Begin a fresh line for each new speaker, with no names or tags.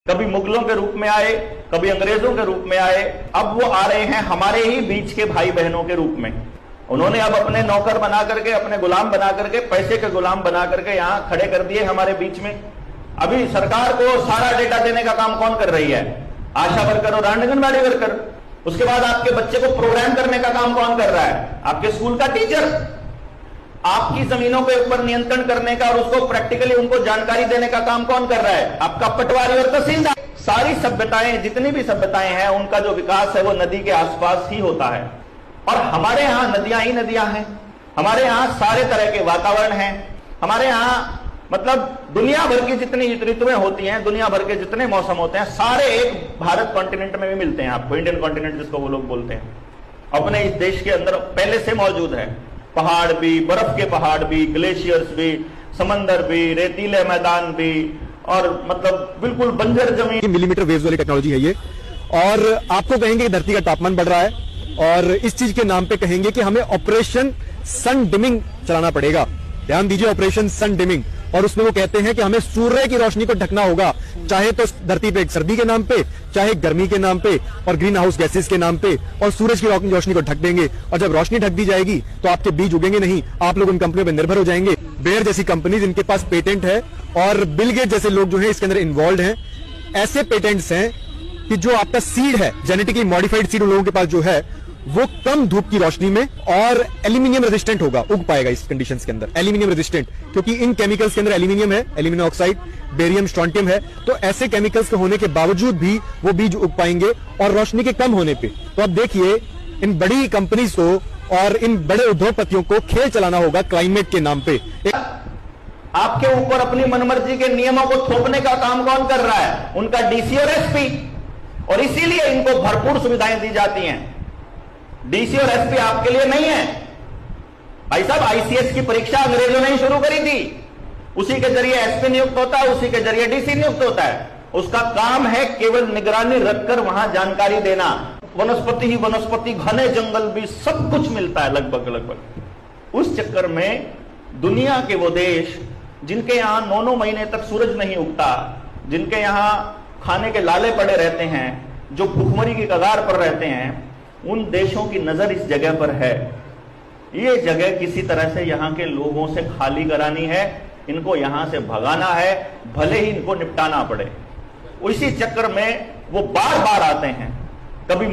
कभी मुगलों के रूप में आए, कभी अंग्रेजों के रूप में आए, अब वो आ रहे हैं हमारे ही बीच के भाई बहनों के रूप में। उन्होंने अब अपने नौकर बना करके, अपने गुलाम बना करके, पैसे के गुलाम बना करके यहां खड़े कर दिए हमारे बीच में। अभी सरकार को सारा डेटा देने का काम कौन कर रही है? आशा वर्कर और आंगनबाड़ी वर्कर। उसके बाद आपके बच्चे को प्रोग्राम करने का काम कौन कर रहा है? आपके स्कूल का टीचर। आपकी जमीनों के ऊपर नियंत्रण करने का और उसको प्रैक्टिकली उनको जानकारी देने का काम कौन कर रहा है? आपका पटवारी और तहसीलदार। सारी सभ्यताएं, जितनी भी सभ्यताएं हैं, उनका जो विकास है वो नदी के आसपास ही होता है। और हमारे यहां नदियां ही नदियां हैं। हमारे यहां सारे तरह के वातावरण हैं। हमारे यहां मतलब दुनिया भर की जितनी ऋतुएं होती हैं, दुनिया भर के जितने मौसम होते हैं, सारे एक भारत कॉन्टिनेंट में भी मिलते हैं। आपको इंडियन कॉन्टिनेंट जिसको वो लोग बोलते हैं, अपने इस देश के अंदर पहले से मौजूद है। पहाड़ भी, बर्फ के पहाड़ भी, ग्लेशियर्स भी, समंदर भी, रेतीले मैदान भी, और मतलब बिल्कुल बंजर जमीन।
मिलीमीटर वेव्स वाली टेक्नोलॉजी है ये। और आपको कहेंगे कि धरती का तापमान बढ़ रहा है, और इस चीज के नाम पे कहेंगे कि हमें ऑपरेशन सन डिमिंग चलाना पड़ेगा। ध्यान दीजिए, ऑपरेशन सन डिमिंग। और उसमें वो कहते हैं कि हमें सूर्य की रोशनी को ढकना होगा, चाहे तो धरती पे एक सर्दी के नाम पे, चाहे गर्मी के नाम पे, और ग्रीन हाउस गैसेस के नाम पे, और सूरज की रोशनी को ढक देंगे। और जब रोशनी ढक दी जाएगी तो आपके बीज उगेंगे नहीं, आप लोग उन कंपनियों पर निर्भर हो जाएंगे। बेयर जैसी कंपनी जिनके पास पेटेंट है, और बिल गेट जैसे लोग जो है इसके अंदर इन्वॉल्व हैं। ऐसे पेटेंट्स हैं कि जो आपका सीड है, जेनेटिकली मॉडिफाइड सीड उन लोगों के पास जो है, वो कम धूप की रोशनी में और एल्यूमिनियम रेजिस्टेंट होगा, उग पाएगा इस कंडीशंस के अंदर। एल्यूमिनियम रेजिस्टेंट, क्योंकि इन केमिकल्स के अंदर एल्यूमिनियम है, एल्यूमिनियम ऑक्साइड, बेरियम, स्ट्रोंटियम है। तो ऐसे केमिकल्स के होने के बावजूद भी वो बीज उग पाएंगे, और रोशनी के कम होने पे। तो अब देखिए, इन बड़ी कंपनीज को और इन बड़े उद्योगपतियों को खेल चलाना होगा क्लाइमेट के नाम पे।
आपके ऊपर अपनी मनमर्जी के नियमों को थोपने का काम कौन कर रहा है? उनका डीसी और एसपी। और इसीलिए इनको भरपूर सुविधाएं दी जाती हैं। डीसी और एसपी आपके लिए नहीं है भाई साहब। आईसीएस की परीक्षा अंग्रेजों ने ही शुरू करी थी। उसी के जरिए एसपी नियुक्त होता है, उसी के जरिए डीसी नियुक्त होता है। उसका काम है केवल निगरानी रखकर वहां जानकारी देना। वनस्पति ही वनस्पति, घने जंगल भी, सब कुछ मिलता है लगभग। उस चक्कर में दुनिया के वो देश जिनके यहां 9-9 महीने तक सूरज नहीं उगता, जिनके यहां खाने के लाले पड़े रहते हैं, जो भूखमरी की कगार पर रहते हैं, उन देशों की नजर इस जगह पर है। ये जगह किसी तरह से यहां के लोगों से खाली करानी है, इनको यहां से भगाना है, भले ही इनको निपटाना पड़े। इसी चक्कर में वो बार बार आते हैं। कभी